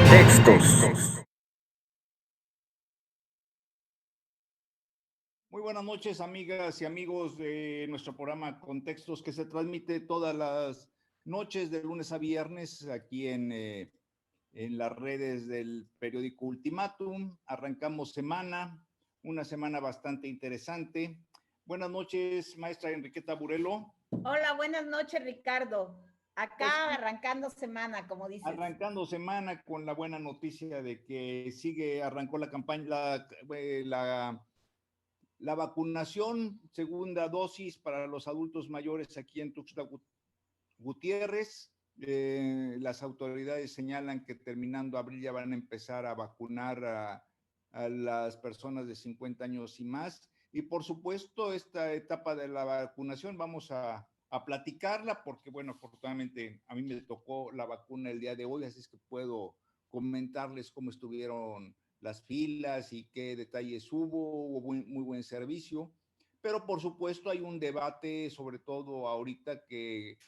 Contextos. Muy buenas noches, amigas y amigos de nuestro programa Contextos, que se transmite todas las noches de lunes a viernes aquí en las redes del periódico Ultimátum. Arrancamos una semana bastante interesante. Buenas noches, maestra Enriqueta Burelo. Hola, buenas noches, Ricardo. Pues Acá arrancando semana, como dices. arrancando semana con la buena noticia de que arrancó la campaña, la vacunación, segunda dosis para los adultos mayores aquí en Tuxtla Gutiérrez. Las autoridades señalan que terminando abril ya van a empezar a vacunar a las personas de 50 años y más. Y por supuesto, esta etapa de la vacunación vamos a platicarla porque, bueno, afortunadamente a mí me tocó la vacuna el día de hoy, así es que puedo comentarles cómo estuvieron las filas y qué detalles hubo muy buen servicio. Pero por supuesto hay un debate, sobre todo ahorita que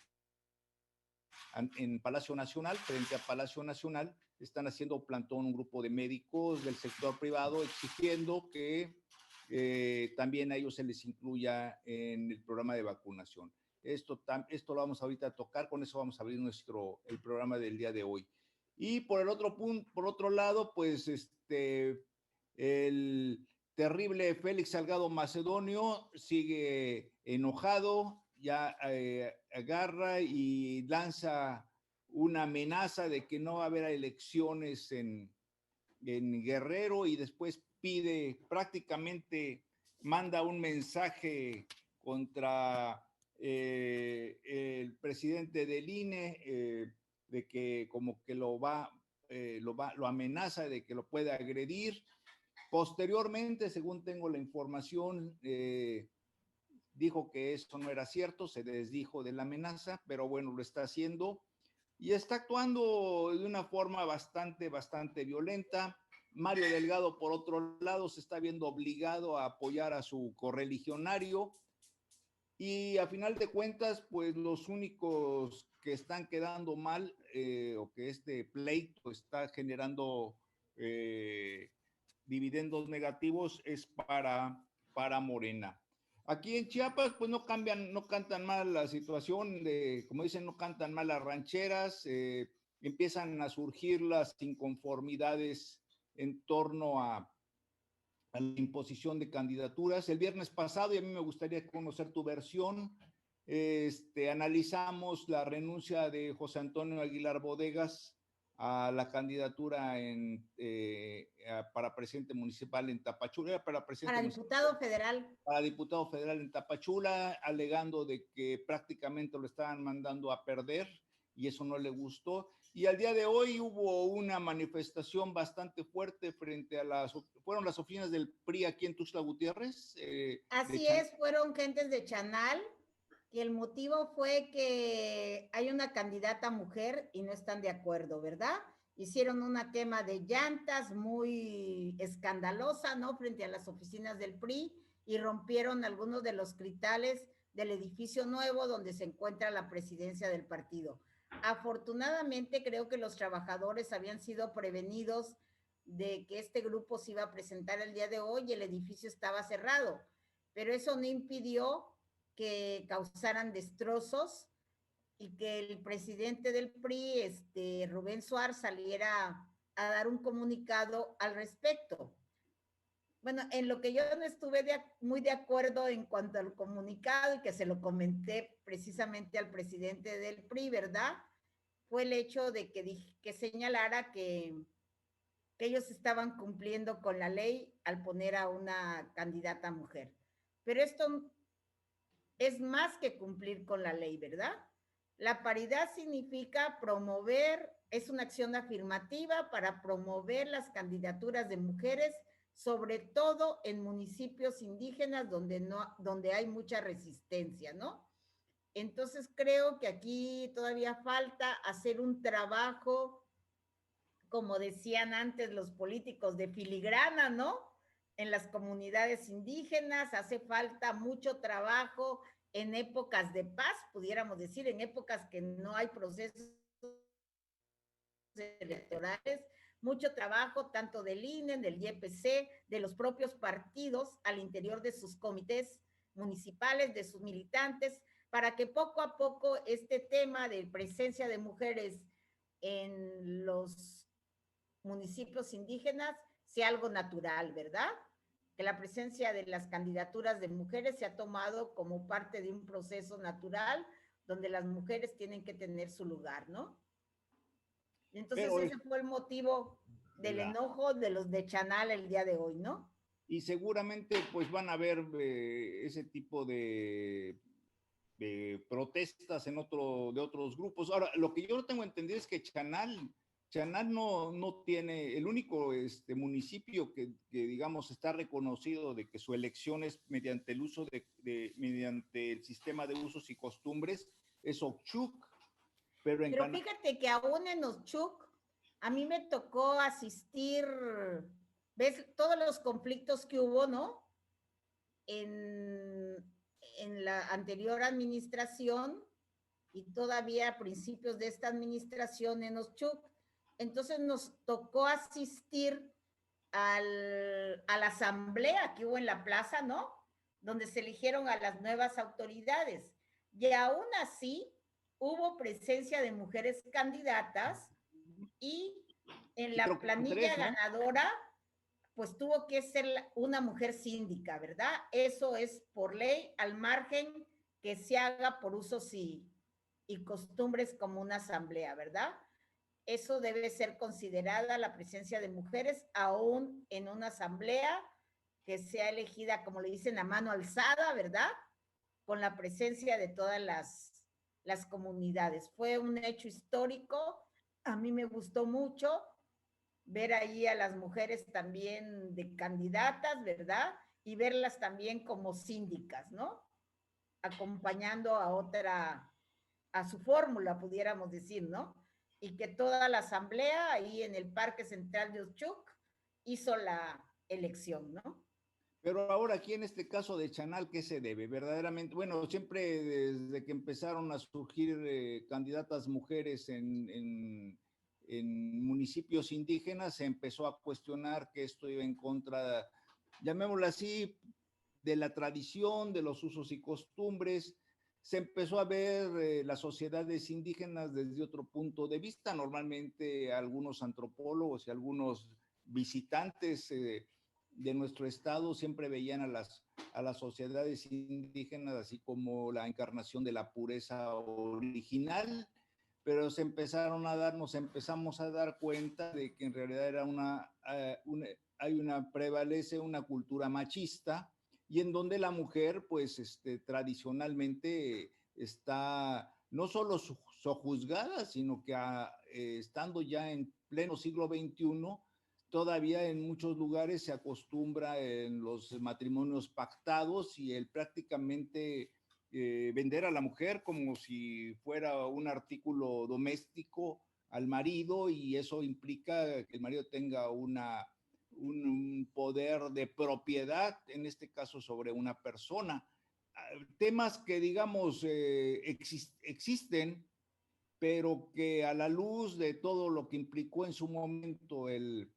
en Palacio Nacional, frente a Palacio Nacional, están haciendo plantón un grupo de médicos del sector privado exigiendo que también a ellos se les incluya en el programa de vacunación. Esto lo vamos ahorita a tocar, con eso vamos a abrir el programa del día de hoy. Y por el otro punto, por otro lado, pues el terrible Félix Salgado Macedonio sigue enojado, ya agarra y lanza una amenaza de que no va a haber elecciones en Guerrero y después manda un mensaje contra el presidente del INE de que como que lo amenaza de que lo puede agredir. Posteriormente, según tengo la información, dijo que eso no era cierto, se desdijo de la amenaza, pero bueno, lo está haciendo y está actuando de una forma bastante violenta. Mario Delgado, por otro lado, se está viendo obligado a apoyar a su correligionario y a final de cuentas, pues los únicos que están quedando mal o que este pleito está generando dividendos negativos es para Morena. Aquí en Chiapas, pues no cantan mal la situación, como dicen, no cantan mal las rancheras, empiezan a surgir las inconformidades en torno a la imposición de candidaturas. El viernes pasado, y a mí me gustaría conocer tu versión, analizamos la renuncia de José Antonio Aguilar Bodegas a la candidatura para presidente municipal en Tapachula, para diputado federal. Para diputado federal en Tapachula, alegando de que prácticamente lo estaban mandando a perder y eso no le gustó. Y al día de hoy hubo una manifestación bastante fuerte fueron las oficinas del PRI aquí en Tuxtla Gutiérrez. Así es, fueron gentes de Chanal, y el motivo fue que hay una candidata mujer y no están de acuerdo, ¿verdad? Hicieron una quema de llantas muy escandalosa, ¿no? Frente a las oficinas del PRI y rompieron algunos de los cristales del edificio nuevo donde se encuentra la presidencia del partido. Afortunadamente, creo que los trabajadores habían sido prevenidos de que este grupo se iba a presentar el día de hoy y el edificio estaba cerrado, pero eso no impidió que causaran destrozos y que el presidente del PRI, Rubén Suárez, saliera a dar un comunicado al respecto. Bueno, en lo que yo no estuve muy de acuerdo en cuanto al comunicado y que se lo comenté precisamente al presidente del PRI, ¿verdad? Fue el hecho de que señalara que ellos estaban cumpliendo con la ley al poner a una candidata mujer. Pero esto es más que cumplir con la ley, ¿verdad? La paridad significa promover, es una acción afirmativa para promover las candidaturas de mujeres, sobre todo en municipios indígenas donde hay mucha resistencia, ¿no? Entonces creo que aquí todavía falta hacer un trabajo, como decían antes los políticos, de filigrana, ¿no? En las comunidades indígenas hace falta mucho trabajo en épocas de paz, pudiéramos decir, en épocas que no hay procesos electorales, mucho trabajo tanto del INE, del YPC, de los propios partidos al interior de sus comités municipales, de sus militantes, para que poco a poco este tema de presencia de mujeres en los municipios indígenas sea algo natural, ¿verdad? Que la presencia de las candidaturas de mujeres se ha tomado como parte de un proceso natural donde las mujeres tienen que tener su lugar, ¿no? Entonces Pero ese fue el motivo del la, enojo de los de Chanal el día de hoy, ¿no? y seguramente pues van a haber ese tipo de protestas de otros grupos. Ahora, lo que yo no tengo entendido es que Chanal no tiene, el único municipio que, digamos, está reconocido de que su elección es mediante el uso mediante el sistema de usos y costumbres, es Okchuk, pero en Pero fíjate que aún en Ochuc, a mí me tocó asistir, ves, todos los conflictos que hubo, ¿no? En, en la anterior administración y todavía a principios de esta administración en Ochuc. Entonces nos tocó asistir a la asamblea que hubo en la plaza, ¿no? Donde se eligieron a las nuevas autoridades. Y aún así hubo presencia de mujeres candidatas y en sí, creo la que eran tres, planilla ¿no? ganadora, pues tuvo que ser una mujer síndica, ¿verdad? Eso es por ley, al margen que se haga por usos y costumbres como una asamblea, ¿verdad? Eso debe ser considerada la presencia de mujeres aún en una asamblea que sea elegida, como le dicen, a mano alzada, ¿verdad? Con la presencia de todas las comunidades. Fue un hecho histórico. A mí me gustó mucho ver ahí a las mujeres también de candidatas, ¿verdad? Y verlas también como síndicas, ¿no? Acompañando a otra, a su fórmula, pudiéramos decir, ¿no? Y que toda la asamblea ahí en el Parque Central de Uchuc hizo la elección, ¿no? Pero ahora aquí en este caso de Chanal, ¿qué se debe? Verdaderamente, bueno, siempre desde que empezaron a surgir candidatas mujeres en municipios indígenas, se empezó a cuestionar que esto iba en contra, llamémoslo así, de la tradición, de los usos y costumbres. Se empezó a ver las sociedades indígenas desde otro punto de vista. Normalmente algunos antropólogos y algunos visitantes de nuestro estado siempre veían a las sociedades indígenas así como la encarnación de la pureza original, pero nos empezamos a dar cuenta de que en realidad era prevalece una cultura machista y en donde la mujer, pues, tradicionalmente está no solo sojuzgada, sino que estando ya en pleno siglo XXI, todavía en muchos lugares se acostumbra en los matrimonios pactados y el prácticamente vender a la mujer como si fuera un artículo doméstico al marido y eso implica que el marido tenga un poder de propiedad, en este caso sobre una persona. Temas que, digamos, existen, pero que a la luz de todo lo que implicó en su momento el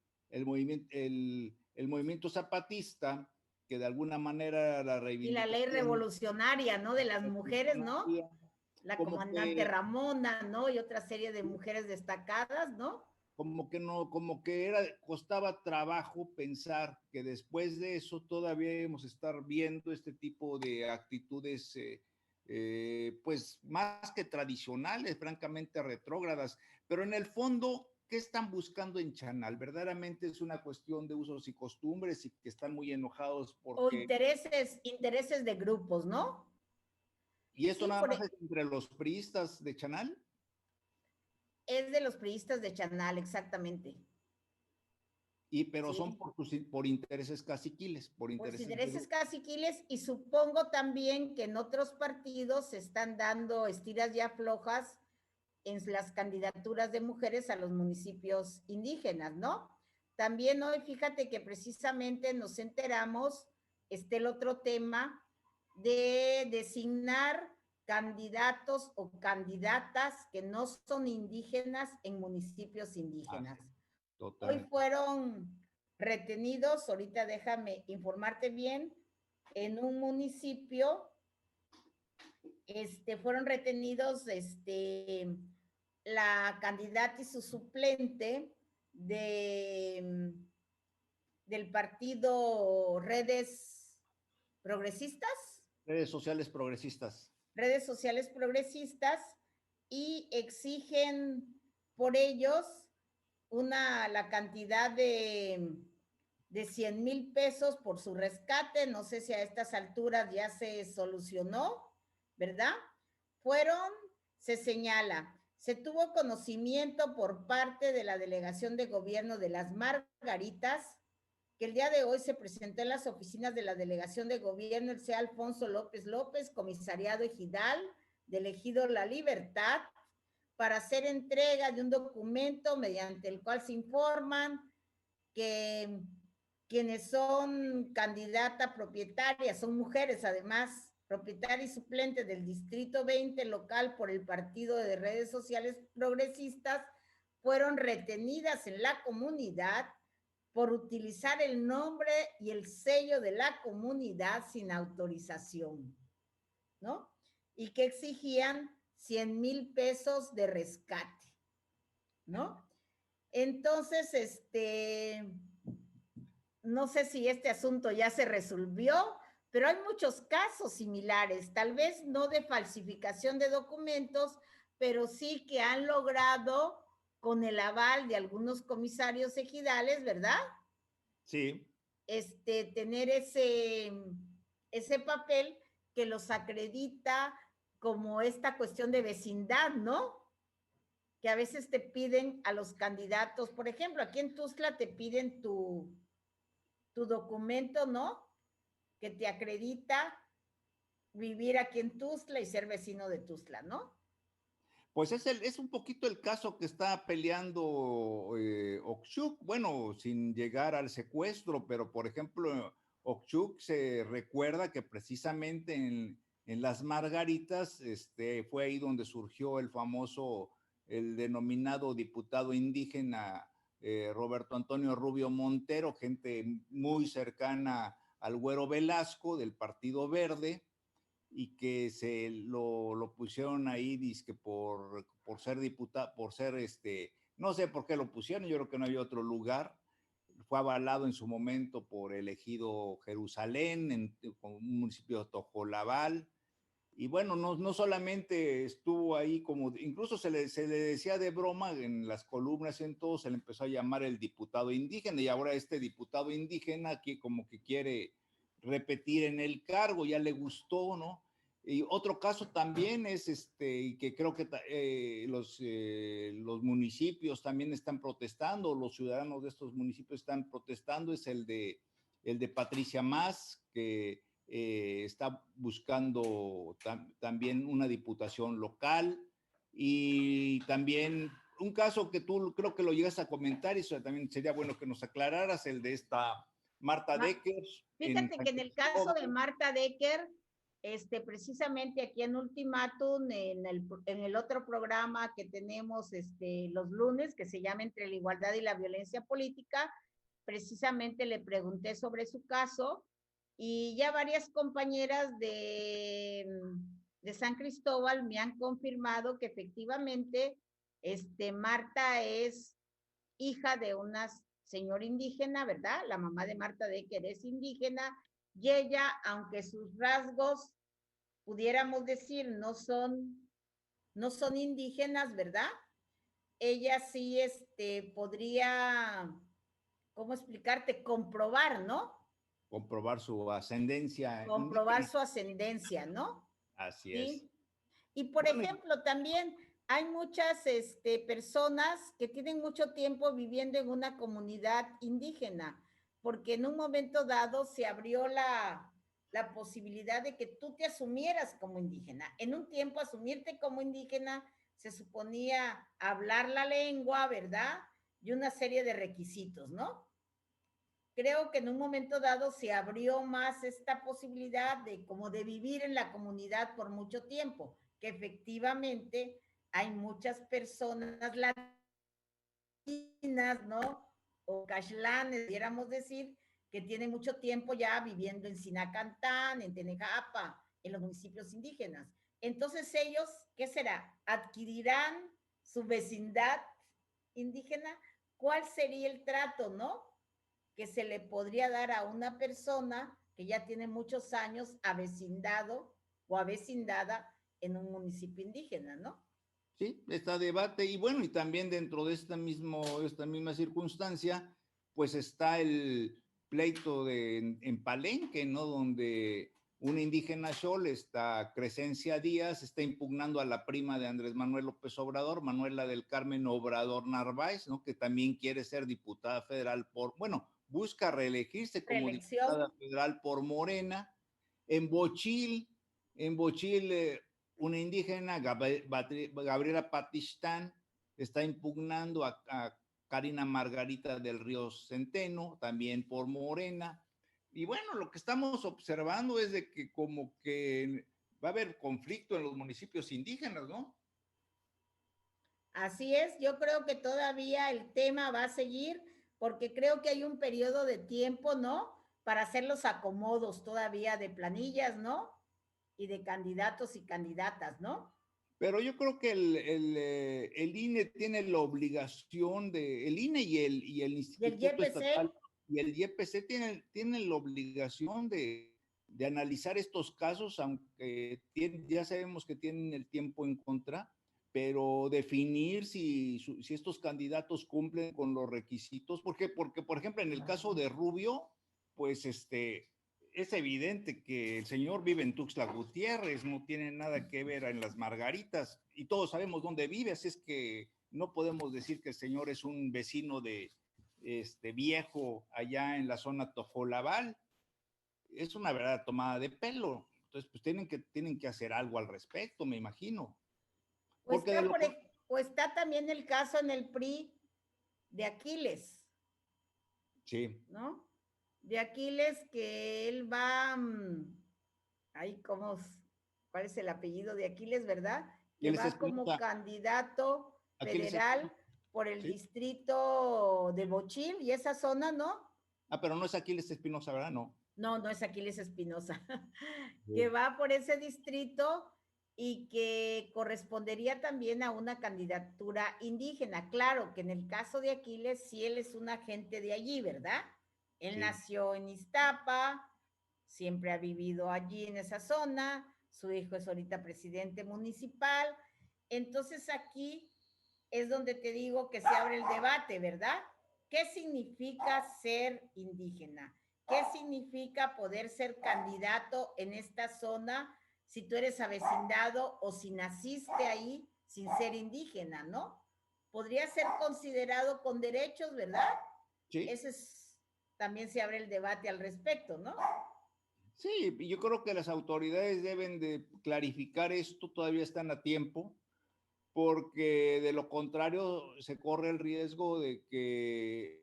movimiento zapatista, que de alguna manera la Y la ley reivindicación revolucionaria, ¿no? De las mujeres, ¿no? La como comandante que Ramona, ¿no? Y otra serie de mujeres destacadas, ¿no? como que no, como que costaba trabajo pensar que después de eso todavía íbamos a estar viendo este tipo de actitudes, pues más que tradicionales, francamente retrógradas, pero en el fondo, ¿qué están buscando en Chanal? Verdaderamente es una cuestión de usos y costumbres y que están muy enojados O porque, intereses de grupos, ¿no? y esto Sí, nada más es entre los priistas de Chanal. es de los priistas de Chanal, exactamente. Pero son Sí, por intereses caciquiles, por por intereses de intereses grupo. caciquiles y supongo también que en otros partidos se están dando estiras ya flojas en las candidaturas de mujeres a los municipios indígenas, ¿no? También hoy, fíjate que precisamente nos enteramos, el otro tema de designar candidatos o candidatas que no son indígenas en municipios Ah, indígenas. sí, Hoy totalmente. fueron retenidos, ahorita déjame informarte bien, en un municipio, fueron retenidos, la candidata y su suplente de, del partido Progresistas, Redes sociales progresistas. Redes Sociales Progresistas, y exigen por ellos la cantidad de 100,000 pesos por su rescate. No sé si a estas alturas ya se solucionó, ¿verdad? Fueron, se señala, se tuvo conocimiento por parte de la Delegación de Gobierno de las Margaritas que el día de hoy se presentó en las oficinas de la Delegación de Gobierno el sea Alfonso López López, comisariado ejidal del ejido La Libertad, para hacer entrega de un documento mediante el cual se informan que quienes son candidata propietaria, son mujeres además, propietaria y suplente del Distrito 20 local por el Partido de Redes Sociales Progresistas, fueron retenidas en la comunidad por utilizar el nombre y el sello de la comunidad sin autorización, ¿no? Y que exigían 100,000 pesos de rescate, ¿no? Entonces, no sé si este asunto ya se resolvió, pero hay muchos casos similares, tal vez no de falsificación de documentos, pero sí que han logrado, con el aval de algunos comisarios ejidales, ¿verdad? Sí. Tener ese papel que los acredita como esta cuestión de vecindad, ¿no? Que a veces te piden a los candidatos, por ejemplo, aquí en Tuxtla te piden tu documento, ¿no? Que te acredita vivir aquí en Tuxtla y ser vecino de Tuxtla, ¿no? Pues es un poquito el caso que está peleando Oxchuk, bueno, sin llegar al secuestro, pero por ejemplo, Oxchuk se recuerda que precisamente en las Margaritas fue ahí donde surgió el famoso, el denominado diputado indígena Roberto Antonio Rubio Montero, gente muy cercana al Güero Velasco del Partido Verde, y que lo pusieron ahí, dizque por ser diputado, por ser no sé por qué lo pusieron, yo creo que no había otro lugar. Fue avalado en su momento por el ejido Jerusalén, en un municipio de Tojolabal. Y bueno, no solamente estuvo ahí, como incluso se le decía de broma en las columnas, en todo, se le empezó a llamar el diputado indígena, y ahora este diputado indígena aquí como que quiere repetir en el cargo, ya le gustó, ¿no? Y otro caso también es que creo que los municipios también están protestando, los ciudadanos de estos municipios están protestando, es el de Patricia Más, que está buscando también una diputación local, y también un caso que tú creo que lo llegas a comentar, y eso también sería bueno que nos aclararas, el de esta Marta Decker en Fíjate San que en el caso Cristóbal. de Marta Decker, precisamente aquí en Ultimátum, en el otro programa que tenemos los lunes, que se llama Entre la Igualdad y la Violencia Política, precisamente le pregunté sobre su caso y ya varias compañeras de San Cristóbal me han confirmado que efectivamente Marta es hija de una señora indígena, ¿verdad? La mamá de Marta Decker es indígena y ella, aunque sus rasgos, pudiéramos decir, no son indígenas, ¿verdad? Ella sí podría, ¿cómo explicarte? Comprobar, ¿no? Comprobar su ascendencia Comprobar indígena. su ascendencia, ¿no? Así es. ¿Sí? Y por Bueno, ejemplo, también hay muchas personas que tienen mucho tiempo viviendo en una comunidad indígena, porque en un momento dado se abrió la posibilidad de que tú te asumieras como indígena. En un tiempo asumirte como indígena se suponía hablar la lengua, ¿verdad? Y una serie de requisitos, ¿no? Creo que en un momento dado se abrió más esta posibilidad de como de vivir en la comunidad por mucho tiempo, que efectivamente hay muchas personas latinas, ¿no? o Cashlanes, pudiéramos decir, que tienen mucho tiempo ya viviendo en Sinacantán, en Tenejapa, en los municipios indígenas. Entonces ellos, ¿qué será? ¿Adquirirán su vecindad indígena? ¿Cuál sería el trato, no? Que se le podría dar a una persona que ya tiene muchos años avecindado o avecindada en un municipio indígena, ¿no? Sí, está debate y bueno, y también dentro de esta misma circunstancia, pues está el pleito en Palenque, ¿no? Donde una indígena Xol, esta Crescencia Díaz, está impugnando a la prima de Andrés Manuel López Obrador, Manuela del Carmen Obrador Narváez, ¿no? Que también quiere ser diputada federal bueno, busca reelegirse como Reelección. diputada federal por Morena. En Bochil, en Bochil, una indígena, Gabriela Patistán, está impugnando a Karina Margarita del Río Centeno, también por Morena. Y bueno, lo que estamos observando es de que como que va a haber conflicto en los municipios indígenas, ¿no? Así es, yo creo que todavía el tema va a seguir porque creo que hay un periodo de tiempo, ¿no? Para hacer los acomodos todavía de planillas, ¿no? Y de candidatos y candidatas, ¿no? Pero yo creo que el INE tiene la obligación el INE y el Y el Instituto YPC, Estatal y el YPC tienen la obligación de analizar estos casos, aunque ya sabemos que tienen el tiempo en contra, pero definir si estos candidatos cumplen con los requisitos. ¿Por qué? Porque, por ejemplo, en el caso de Rubio, pues es evidente que el señor vive en Tuxtla Gutiérrez, no tiene nada que ver en las Margaritas, y todos sabemos dónde vive, así es que no podemos decir que el señor es un vecino de viejo allá en la zona Tojolabal. Es una verdadera tomada de pelo. Entonces, pues tienen que hacer algo al respecto, me imagino. o Porque de está, lo... o está también el caso en el PRI de Aquiles, Sí. ¿no? De Aquiles que él va, ahí como, ¿cuál es el apellido de Aquiles, verdad? Y Que él es va como Espinosa. candidato Aquí les federal Espinosa. por el Sí. distrito de Bochil y esa zona, ¿no? Ah, pero no es Aquiles Espinosa, ¿verdad? No. No, no es Aquiles Espinosa, que Sí. va por ese distrito y que correspondería también a una candidatura indígena. Claro que en el caso de Aquiles, sí él es un agente de allí, ¿verdad? Él Sí. nació en Iztapa, siempre ha vivido allí en esa zona, su hijo es ahorita presidente municipal. Entonces aquí es donde te digo que se abre el debate, ¿verdad? ¿Qué significa ser indígena? ¿Qué significa poder ser candidato en esta zona si tú eres avecindado o si naciste ahí sin ser indígena, ¿no? Podría ser considerado con derechos, ¿verdad? Sí. Ese es, también se abre el debate al respecto, ¿no? Sí, yo creo que las autoridades deben de clarificar esto, todavía están a tiempo, porque de lo contrario se corre el riesgo de que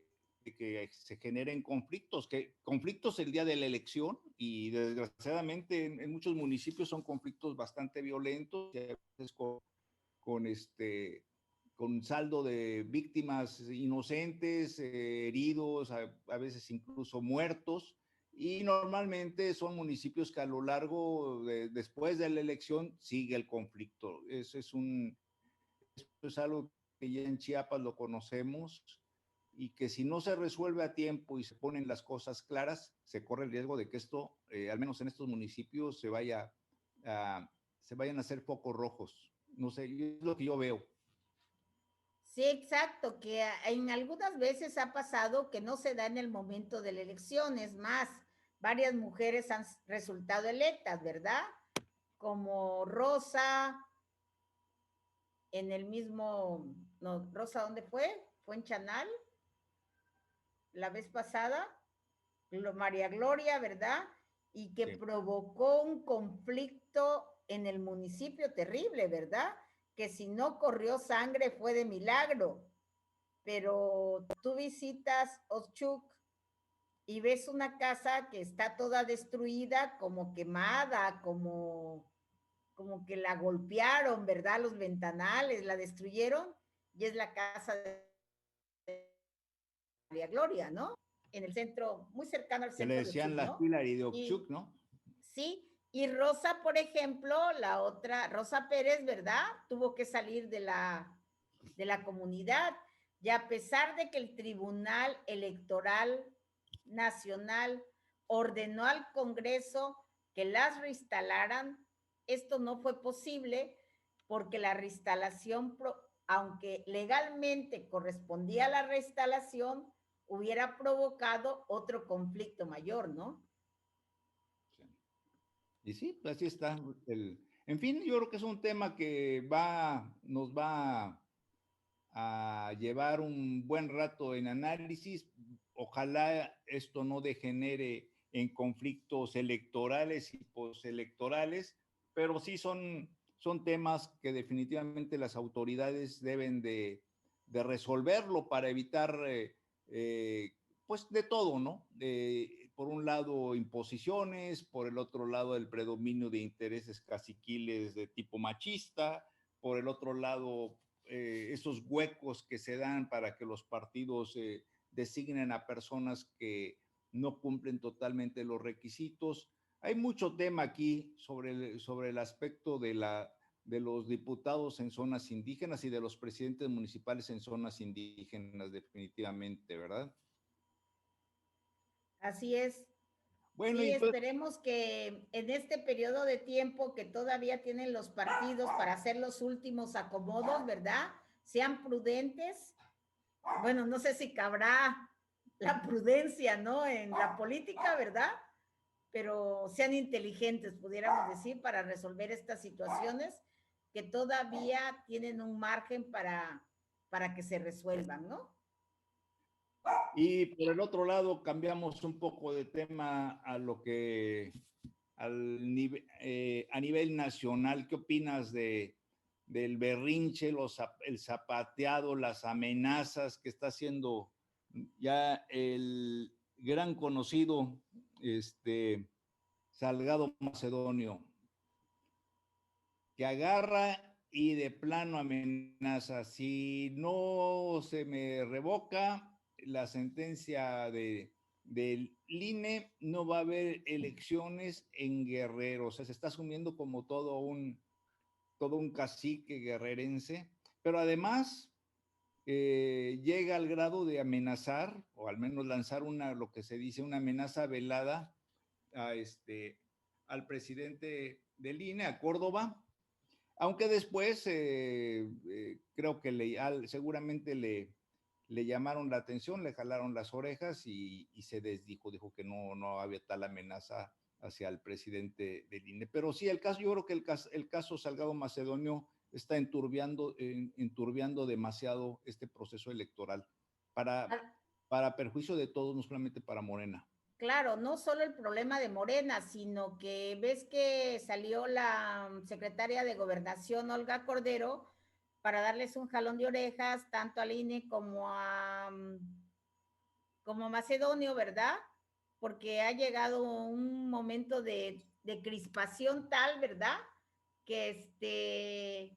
se generen conflictos, que conflictos el día de la elección y desgraciadamente en muchos municipios son conflictos bastante violentos, y a veces con con saldo de víctimas inocentes, heridos, a veces incluso muertos, y normalmente son municipios que a lo largo después de la elección sigue el conflicto. Eso es algo que ya en Chiapas lo conocemos y que si no se resuelve a tiempo y se ponen las cosas claras, se corre el riesgo de que esto, al menos en estos municipios, se vayan a hacer focos rojos. No sé, es lo que yo veo. Sí, exacto, que en algunas veces ha pasado que no se da en el momento de la elección, es más, varias mujeres han resultado electas, ¿verdad? Como Rosa, en el mismo, no, Rosa, ¿dónde fue? Fue en Chanal la vez pasada, María Gloria, ¿verdad? Y que Sí. provocó un conflicto en el municipio terrible, ¿verdad? Que si no corrió sangre fue de milagro, pero tú visitas Oshchuk y ves una casa que está toda destruida, como quemada, como que la golpearon, ¿verdad? Los ventanales la destruyeron y es la casa de María Gloria, ¿no? En el centro, muy cercano al Que le centro de decían Ochuc, la ¿no? Hillary de Y Oxchuc, ¿no? sí, y Rosa, por ejemplo, la otra, Rosa Pérez, ¿verdad? Tuvo que salir de la comunidad. Y a pesar de que el Tribunal Electoral Nacional ordenó al Congreso que las reinstalaran, esto no fue posible porque la reinstalación, aunque legalmente correspondía a la reinstalación, hubiera provocado otro conflicto mayor, ¿no? Sí. Y sí, pues así está. En fin, yo creo que es un tema que nos va a llevar un buen rato en análisis. Ojalá esto no degenere en conflictos electorales y postelectorales, pero sí son temas que definitivamente las autoridades deben de resolverlo para evitar, pues, de todo, ¿no? Por un lado, imposiciones, por el otro lado, el predominio de intereses caciquiles de tipo machista, por el otro lado, esos huecos que se dan para que los partidos designen a personas que no cumplen totalmente los requisitos. Hay mucho tema aquí sobre el aspecto de los diputados en zonas indígenas y de los presidentes municipales en zonas indígenas, definitivamente, ¿verdad? Así es. Bueno, Sí, y pues, esperemos que en este periodo de tiempo que todavía tienen los partidos para hacer los últimos acomodos, ¿verdad? Sean prudentes. Bueno, no sé si cabrá la prudencia, ¿no? En la política, ¿verdad? Pero sean inteligentes, pudiéramos decir, para resolver estas situaciones que todavía tienen un margen para que se resuelvan, ¿no? y por el otro lado, cambiamos un poco de tema a nivel nacional. ¿Qué opinas del berrinche, el zapateado, las amenazas que está haciendo ya el gran conocido Salgado Macedonio, que agarra y de plano amenaza? Si no se me revoca la sentencia del INE, no va a haber elecciones en Guerrero. O sea, se está asumiendo como todo un cacique guerrerense, pero además llega al grado de amenazar, o al menos lanzar lo que se dice, una amenaza velada a al presidente del INE, a Córdoba, aunque después creo que seguramente le llamaron la atención, le jalaron las orejas y se desdijo, dijo que no había tal amenaza hacia el presidente del INE. Pero sí, yo creo que el caso Salgado Macedonio está enturbiando demasiado este proceso electoral para, Ah, para perjuicio de todos, no solamente para Morena. claro, no solo el problema de Morena, sino que ves que salió la secretaria de Gobernación, Olga Cordero, para darles un jalón de orejas tanto al INE como a Macedonio, ¿verdad? Porque ha llegado un momento de crispación tal, ¿verdad? Que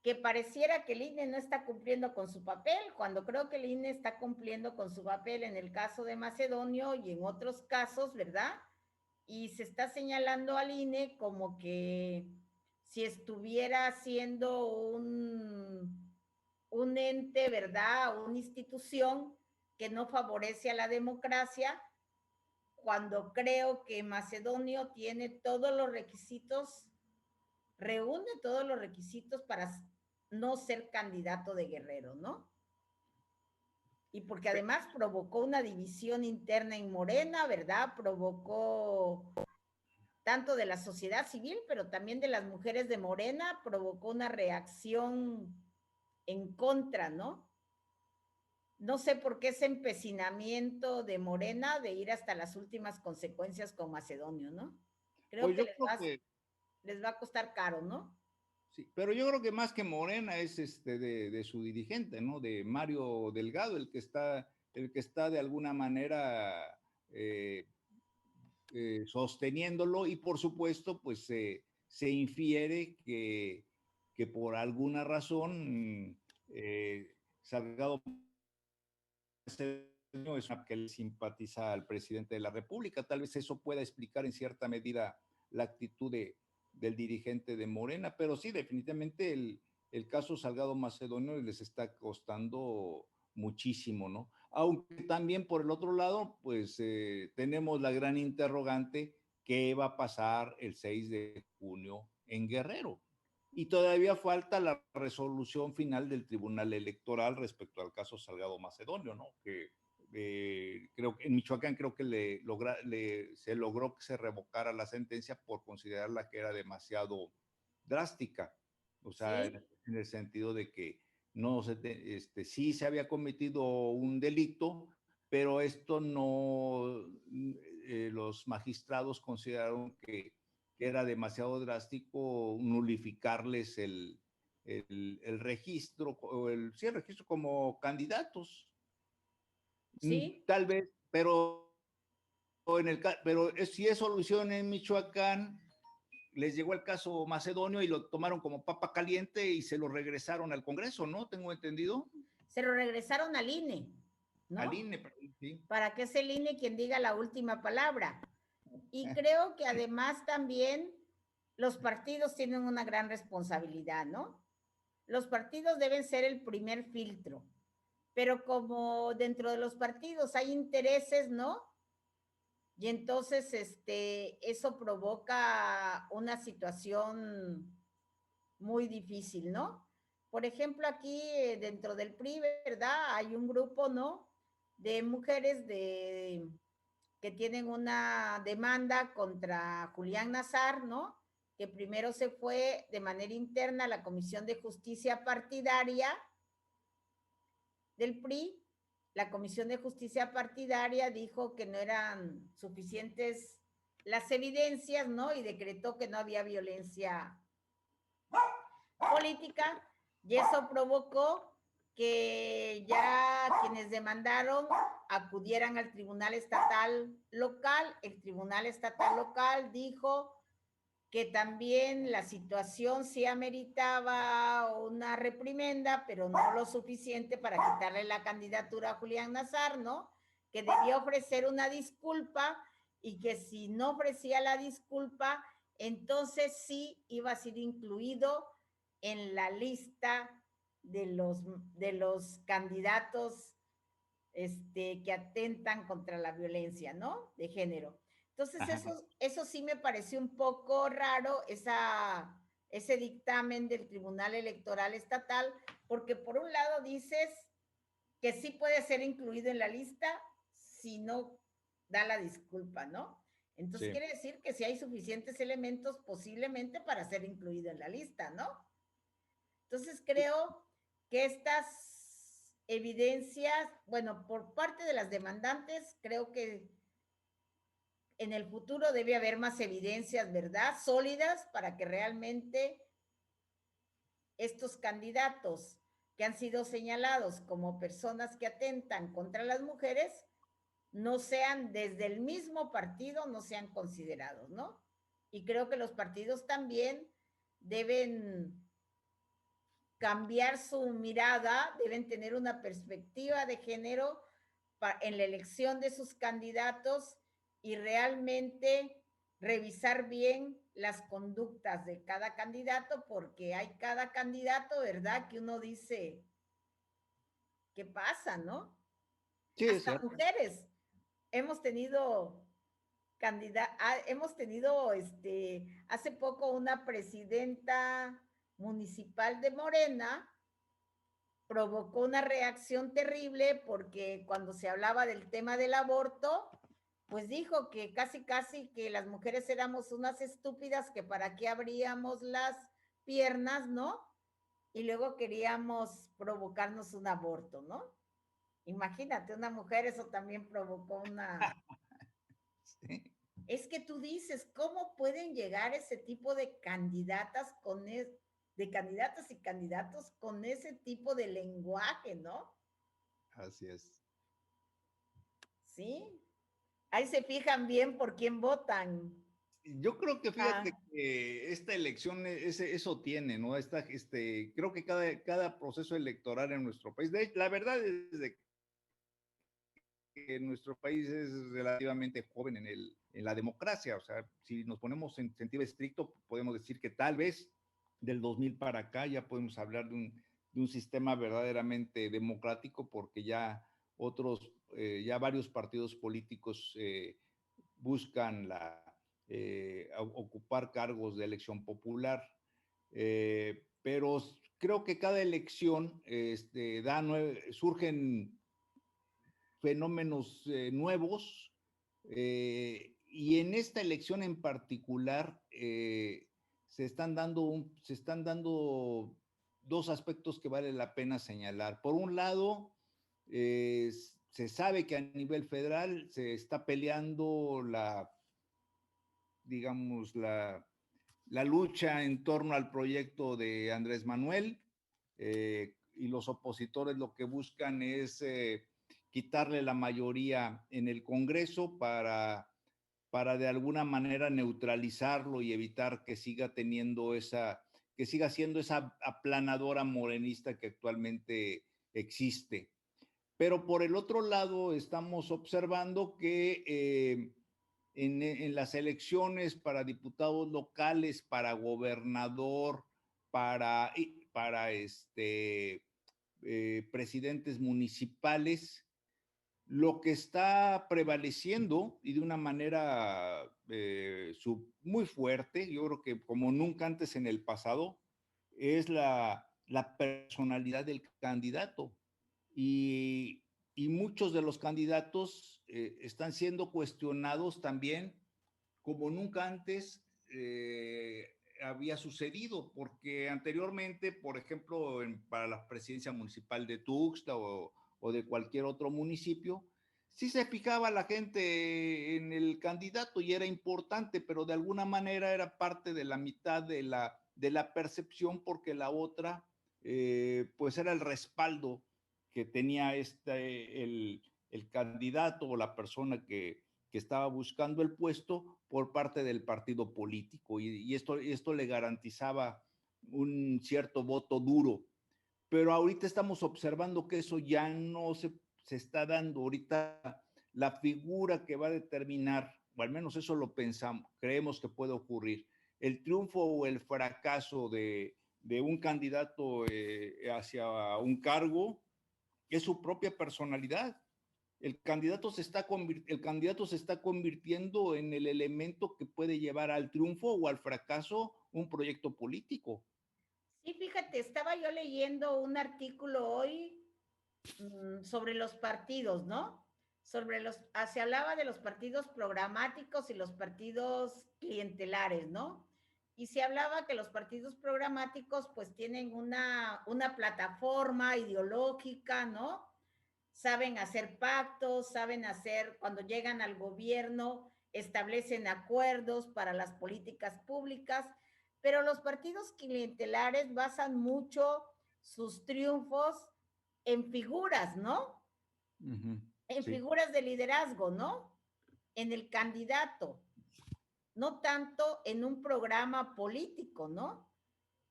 que pareciera que el INE no está cumpliendo con su papel, cuando creo que el INE está cumpliendo con su papel en el caso de Macedonio y en otros casos, ¿verdad? Y se está señalando al INE como que si estuviera siendo un ente, ¿verdad? Una institución que no favorece a la democracia, cuando creo que Macedonio tiene todos los requisitos, reúne todos los requisitos para no ser candidato de Guerrero, ¿no? Y porque además provocó una división interna en Morena, ¿verdad? Provocó tanto de la sociedad civil, pero también de las mujeres de Morena, provocó una reacción en contra, ¿no? No sé por qué ese empecinamiento de Morena de ir hasta las últimas consecuencias con Macedonio, ¿no? Creo Pues que yo creo que les va a costar caro, ¿no? sí, pero yo creo que más que Morena es de su dirigente, ¿no? De Mario Delgado, el que está de alguna manera eh, sosteniéndolo, y por supuesto, pues se infiere que por alguna razón Salgado es una que le simpatiza al presidente de la República. Tal vez eso pueda explicar en cierta medida la actitud del dirigente de Morena, pero sí, definitivamente el caso Salgado Macedonio les está costando muchísimo, ¿no? Aunque también por el otro lado, pues tenemos la gran interrogante, ¿qué va a pasar el 6 de junio en Guerrero? Y todavía falta la resolución final del Tribunal Electoral respecto al caso Salgado Macedonio, ¿no? Que creo que en Michoacán creo que se logró que se revocara la sentencia por considerarla que era demasiado drástica, o sea, ¿sí? en el sentido de que no sí se había cometido un delito, pero esto no, los magistrados consideraron que era demasiado drástico nulificarles el registro, sí, el registro como candidatos. ¿Sí? Tal vez, pero si es solución en Michoacán, les llegó el caso Macedonio y lo tomaron como papa caliente y se lo regresaron al Congreso, ¿no? Tengo entendido. Se lo regresaron al INE, Al ¿no? INE, sí. Para que es el INE quien diga la última palabra. Y creo que además también los partidos tienen una gran responsabilidad, ¿no? Los partidos deben ser el primer filtro, pero como dentro de los partidos hay intereses, ¿no? Y entonces eso provoca una situación muy difícil, ¿no? Por ejemplo, aquí dentro del PRI, ¿verdad? Hay un grupo, ¿no? De mujeres que tienen una demanda contra Julián Nazar, ¿no? Que primero se fue de manera interna a la Comisión de Justicia Partidaria del PRI. La Comisión de Justicia Partidaria dijo que no eran suficientes las evidencias, ¿no? Y decretó que no había violencia política, y eso provocó que ya quienes demandaron acudieran al Tribunal Estatal Local. El Tribunal Estatal Local dijo que también la situación sí ameritaba una reprimenda, pero no lo suficiente para quitarle la candidatura a Julián Nazar, ¿no? Que debía ofrecer una disculpa y que si no ofrecía la disculpa, entonces sí iba a ser incluido en la lista de los candidatos que atentan contra la violencia, ¿no? De género. Entonces, eso sí me pareció un poco raro, ese dictamen del Tribunal Electoral Estatal, porque por un lado dices que sí puede ser incluido en la lista si no da la disculpa, ¿no? Entonces Sí. quiere decir que si hay suficientes elementos posiblemente para ser incluido en la lista, ¿no? Entonces creo que estas evidencias, bueno, por parte de las demandantes, creo que en el futuro debe haber más evidencias, ¿verdad? Sólidas para que realmente estos candidatos que han sido señalados como personas que atentan contra las mujeres no sean desde el mismo partido, no sean considerados, ¿no? Y creo que los partidos también deben cambiar su mirada, deben tener una perspectiva de género en la elección de sus candidatos y realmente revisar bien las conductas de cada candidato, porque hay cada candidato, ¿verdad? Que uno dice, ¿qué pasa, no? Sí, es Hasta cierto. mujeres. Hemos tenido hemos tenido hace poco una presidenta municipal de Morena, provocó una reacción terrible porque cuando se hablaba del tema del aborto, pues dijo que casi casi que las mujeres éramos unas estúpidas, que para qué abríamos las piernas, ¿no? Y luego queríamos provocarnos un aborto, ¿no? Imagínate, una mujer, eso también provocó una... Sí. Es que tú dices, ¿cómo pueden llegar ese tipo de candidatas de candidatas y candidatos con ese tipo de lenguaje, ¿no? Así es. ¿Sí? Ahí se fijan bien por quién votan. Yo creo que Ah, fíjate que esta elección eso tiene, ¿no? Creo que cada proceso electoral en nuestro país, la verdad es de que nuestro país es relativamente joven en la democracia. O sea, si nos ponemos en sentido estricto, podemos decir que tal vez del 2000 para acá ya podemos hablar de un sistema verdaderamente democrático, porque ya ya varios partidos políticos buscan ocupar cargos de elección popular. Pero creo que cada elección surgen fenómenos nuevos, y en esta elección en particular se están dando dos aspectos que vale la pena señalar. Por un lado, se sabe que a nivel federal se está peleando digamos, la lucha en torno al proyecto de Andrés Manuel, y los opositores lo que buscan es quitarle la mayoría en el Congreso para de alguna manera neutralizarlo y evitar que siga que siga siendo esa aplanadora morenista que actualmente existe. Pero por el otro lado, estamos observando que en las elecciones para diputados locales, para gobernador, para presidentes municipales, lo que está prevaleciendo y de una manera muy fuerte, yo creo que como nunca antes en el pasado, es la personalidad del candidato. Y, y muchos de los candidatos están siendo cuestionados también como nunca antes había sucedido, porque anteriormente, por ejemplo, para la presidencia municipal de Tuxtla o de cualquier otro municipio, sí se fijaba la gente en el candidato y era importante, pero de alguna manera era parte de la mitad de la percepción, porque la otra, pues era el respaldo que tenía el candidato o la persona que estaba buscando el puesto por parte del partido político, y esto le garantizaba un cierto voto duro. Pero ahorita estamos observando que eso ya no se está dando. Ahorita la figura que va a determinar, o al menos eso lo pensamos, creemos que puede ocurrir, el triunfo o el fracaso de un candidato hacia un cargo, es su propia personalidad. El candidato se está convirtiendo en el elemento que puede llevar al triunfo o al fracaso un proyecto político. Sí, fíjate, estaba yo leyendo un artículo hoy sobre los partidos, ¿no? Se hablaba de los partidos programáticos y los partidos clientelares, ¿no? Y se hablaba que los partidos programáticos pues tienen una plataforma ideológica, ¿no? Saben hacer pactos, saben hacer, cuando llegan al gobierno, establecen acuerdos para las políticas públicas, pero los partidos clientelares basan mucho sus triunfos en figuras, ¿no? En Sí. figuras de liderazgo, ¿no? En el candidato, no tanto en un programa político, ¿no?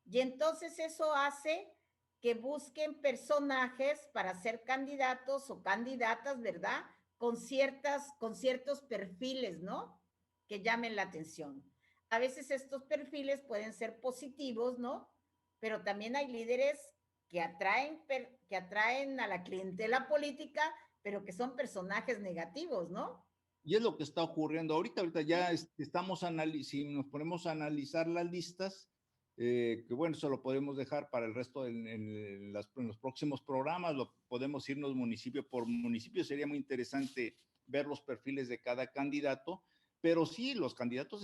Y entonces eso hace que busquen personajes para ser candidatos o candidatas, ¿verdad? Con ciertos perfiles, ¿no? Que llamen la atención. A veces estos perfiles pueden ser positivos, ¿no? Pero también hay líderes que atraen a la clientela política, pero que son personajes negativos, ¿no? Y es lo que está ocurriendo ahorita ya si nos ponemos a analizar las listas, que bueno, eso lo podemos dejar para el resto en los próximos programas, lo podemos irnos municipio por municipio, sería muy interesante ver los perfiles de cada candidato, pero sí, los candidatos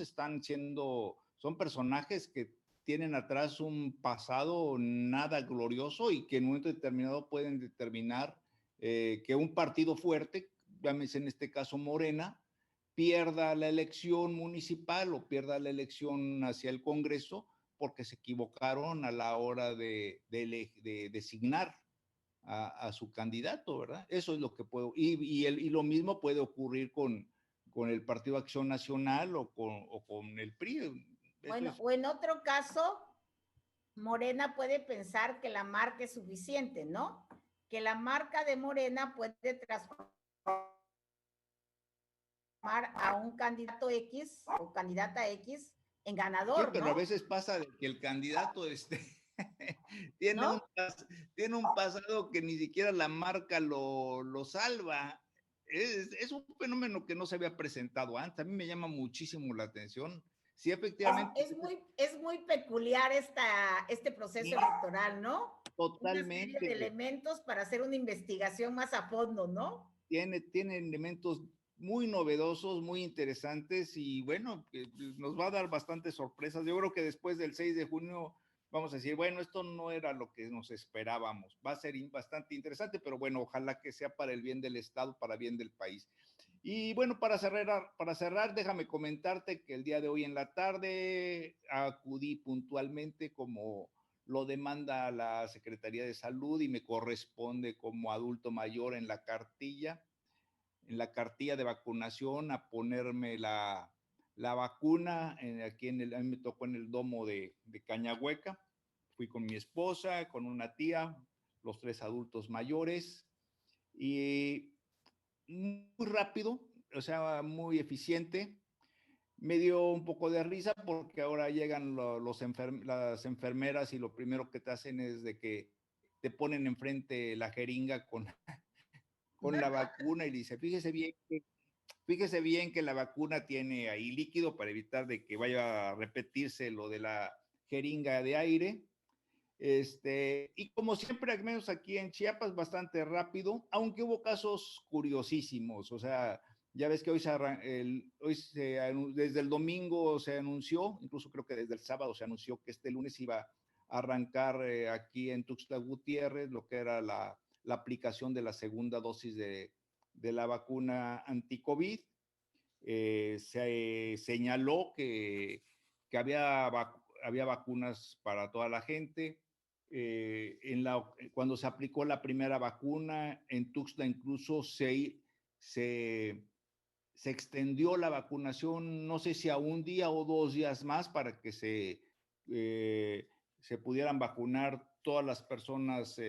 son personajes que tienen atrás un pasado nada glorioso y que en un momento determinado pueden determinar que un partido fuerte, llámese en este caso Morena, pierda la elección municipal o pierda la elección hacia el Congreso porque se equivocaron a la hora de designar a su candidato, ¿verdad? Eso es lo que puedo, y lo mismo puede ocurrir con el Partido Acción Nacional o con el PRI. Bueno, o en otro caso, Morena puede pensar que la marca es suficiente, ¿no? Que la marca de Morena puede transformar transformar a un candidato X o candidata X en Sí, ganador, pero a ¿no? veces pasa de que el candidato tiene ¿No? tiene un pasado que ni siquiera la marca lo salva. Es un fenómeno que no se había presentado antes. A mí me llama muchísimo la atención. Sí, efectivamente, Es muy peculiar este proceso sí, electoral, ¿no? Una serie de totalmente. elementos para hacer una investigación más a fondo, ¿no? Tiene elementos muy novedosos, muy interesantes y bueno, nos va a dar bastantes sorpresas. Yo creo que después del 6 de junio vamos a decir, bueno, esto no era lo que nos esperábamos. Va a ser bastante interesante, pero bueno, ojalá que sea para el bien del Estado, para el bien del país. Y bueno, para cerrar, déjame comentarte que el día de hoy en la tarde acudí puntualmente como lo demanda la Secretaría de Salud y me corresponde como adulto mayor en la cartilla de vacunación a ponerme la vacuna. Aquí a mí me tocó en el domo de Cañahueca. Fui con mi esposa, con una tía, los tres adultos mayores y muy rápido, o sea, muy eficiente. Me dio un poco de risa porque ahora llegan las enfermeras y lo primero que te hacen es de que te ponen enfrente la jeringa con la vacuna y dice, fíjese bien que la vacuna tiene ahí líquido para evitar de que vaya a repetirse lo de la jeringa de aire. Y como siempre, al menos aquí en Chiapas, bastante rápido, aunque hubo casos curiosísimos. O sea, ya ves que desde el domingo se anunció, incluso creo que desde el sábado se anunció que este lunes iba a arrancar aquí en Tuxtla Gutiérrez lo que era la aplicación de la segunda dosis de la vacuna anti-COVID. Se señaló que había vacunas para toda la gente. Cuando se aplicó la primera vacuna en Tuxtla, incluso se, se extendió la vacunación, no sé si a un día o 2 días más para que se pudieran vacunar todas las personas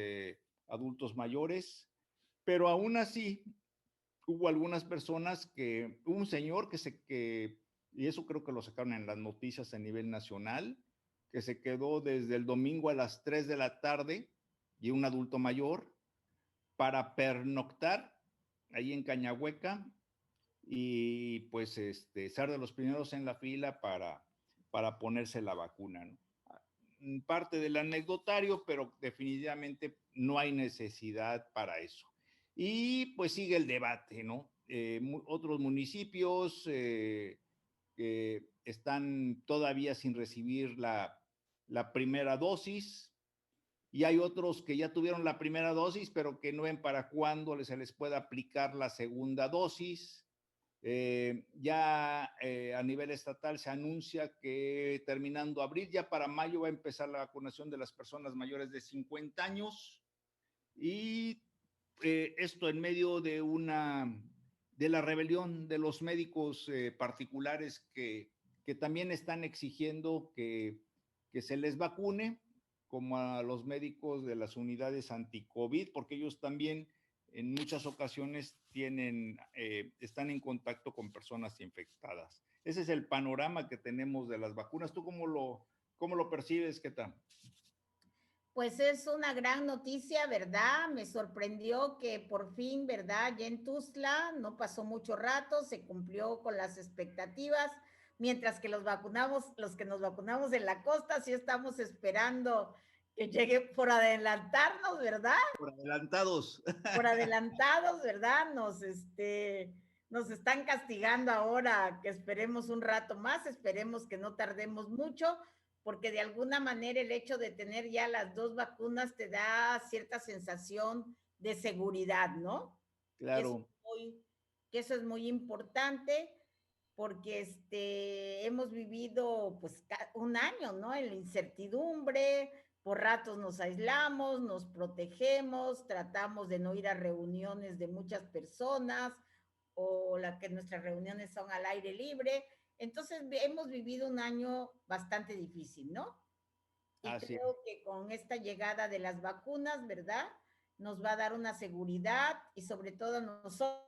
adultos mayores, pero aún así hubo algunas personas hubo un señor y eso creo que lo sacaron en las noticias a nivel nacional, que se quedó desde el domingo a las 3 de la tarde, y un adulto mayor, para pernoctar ahí en Cañahueca y pues ser de los primeros en la fila para ponerse la vacuna, ¿no? Parte del anecdotario, pero definitivamente no hay necesidad para eso. Y pues sigue el debate, ¿no? Otros municipios que están todavía sin recibir la primera dosis, y hay otros que ya tuvieron la primera dosis, pero que no ven para cuándo se les pueda aplicar la segunda dosis. A nivel estatal se anuncia que terminando abril, ya para mayo va a empezar la vacunación de las personas mayores de 50 años y esto en medio de la rebelión de los médicos particulares que también están exigiendo que se les vacune, como a los médicos de las unidades anti-COVID, porque ellos también en muchas ocasiones están en contacto con personas infectadas. Ese es el panorama que tenemos de las vacunas. ¿Tú cómo lo percibes? ¿Qué tal? Pues es una gran noticia, ¿verdad? Me sorprendió que por fin, ¿verdad? Ya en Tuzla no pasó mucho rato, se cumplió con las expectativas, mientras que los que nos vacunamos en la costa, sí estamos esperando que llegue por adelantarnos, ¿verdad? Por adelantados. Por adelantados, ¿verdad? Nos están castigando ahora, que esperemos un rato más, esperemos que no tardemos mucho, porque de alguna manera el hecho de tener ya las dos vacunas te da cierta sensación de seguridad, ¿no? Que eso Claro. es muy, que eso es muy importante porque hemos vivido pues un año, ¿no? En la incertidumbre, por ratos nos aislamos, nos protegemos, tratamos de no ir a reuniones de muchas personas o que nuestras reuniones son al aire libre. Entonces hemos vivido un año bastante difícil, ¿no? Y Así es. creo que con esta llegada de las vacunas, ¿verdad? Nos va a dar una seguridad y sobre todo nosotros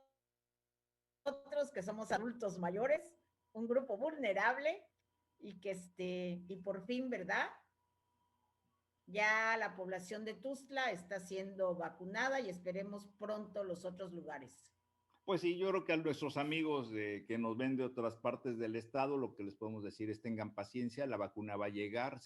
que somos adultos mayores, un grupo vulnerable, y que y por fin, ¿verdad? Ya la población de Tuxtla está siendo vacunada y esperemos pronto los otros lugares. Pues sí, yo creo que a nuestros amigos que nos ven de otras partes del estado, lo que les podemos decir es tengan paciencia, la vacuna va a llegar.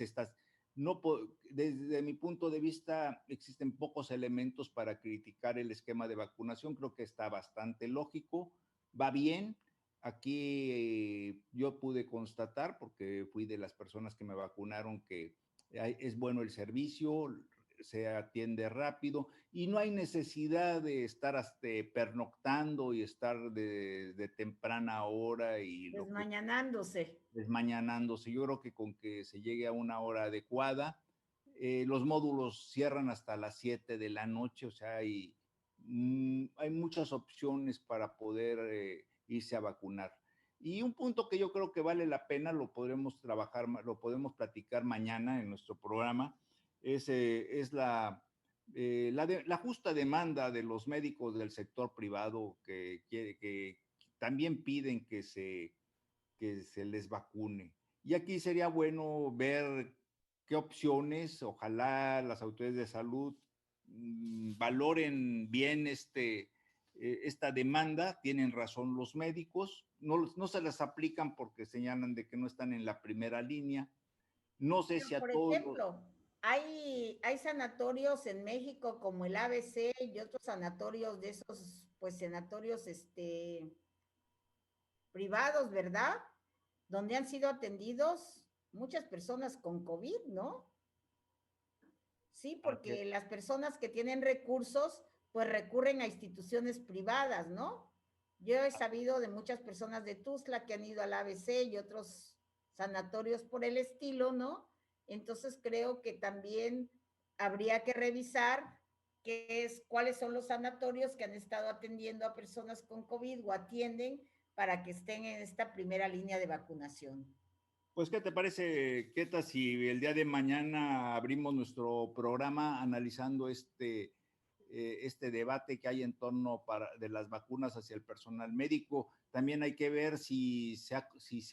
Desde mi punto de vista, existen pocos elementos para criticar el esquema de vacunación. Creo que está bastante lógico, va bien. Aquí yo pude constatar, porque fui de las personas que me vacunaron, que es bueno el servicio, se atiende rápido y no hay necesidad de estar pernoctando y estar de temprana hora y desmañanándose. Yo creo que con que se llegue a una hora adecuada, los módulos cierran hasta las 7 de la noche, o sea, hay muchas opciones para poder irse a vacunar. Y un punto que yo creo que vale la pena, lo podemos platicar mañana en nuestro programa, es la justa demanda de los médicos del sector privado que también piden que se les vacune. Y aquí sería bueno ver qué opciones, ojalá las autoridades de salud valoren bien esta demanda. Tienen razón los médicos, no se las aplican porque señalan de que no están en la primera línea. No sé si a todos... Por ejemplo, hay sanatorios en México como el ABC y otros sanatorios de esos, pues sanatorios privados, ¿verdad? Donde han sido atendidos muchas personas con COVID, ¿no? Sí, porque las personas que tienen recursos, pues recurren a instituciones privadas, ¿no? Yo he sabido de muchas personas de Tuxtla que han ido al ABC y otros sanatorios por el estilo, ¿no? Entonces creo que también habría que revisar cuáles son los sanatorios que han estado atendiendo a personas con COVID o atienden para que estén en esta primera línea de vacunación. Pues, ¿qué te parece, Keta, si el día de mañana abrimos nuestro programa analizando este debate que hay en torno de las vacunas hacia el personal médico? También hay que ver si se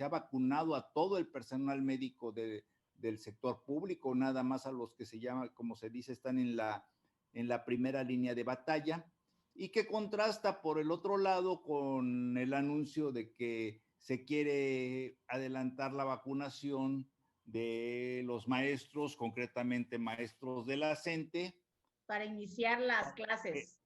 ha vacunado a todo el personal médico del sector público, nada más a los que se llama, como se dice, están en la primera línea de batalla, y que contrasta por el otro lado con el anuncio de que se quiere adelantar la vacunación de los maestros, concretamente maestros de la CENTE. Para iniciar las clases.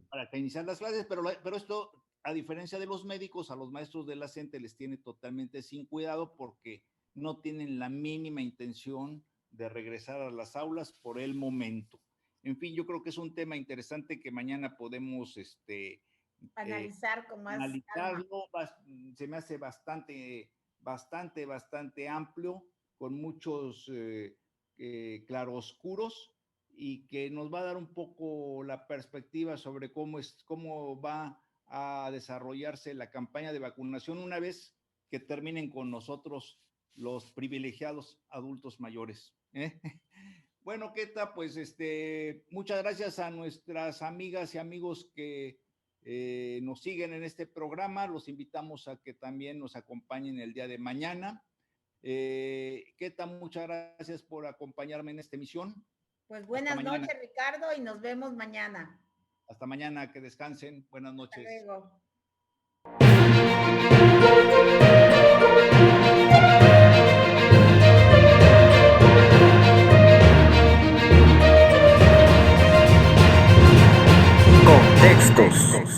Para iniciar las clases, pero esto, a diferencia de los médicos, a los maestros de la CENTE les tiene totalmente sin cuidado porque no tienen la mínima intención de regresar a las aulas por el momento. En fin, yo creo que es un tema interesante que mañana podemos analizar con más analizarlo. Se me hace bastante amplio, con muchos claroscuros, y que nos va a dar un poco la perspectiva sobre cómo va a desarrollarse la campaña de vacunación una vez que terminen con nosotros los privilegiados adultos mayores. Bueno, Keta, pues muchas gracias a nuestras amigas y amigos que nos siguen en este programa. Los invitamos a que también nos acompañen el día de mañana. Keta, muchas gracias por acompañarme en esta emisión. Pues buenas noches, Ricardo, y nos vemos mañana. Hasta mañana, que descansen. Buenas noches. Hasta luego. Contextos.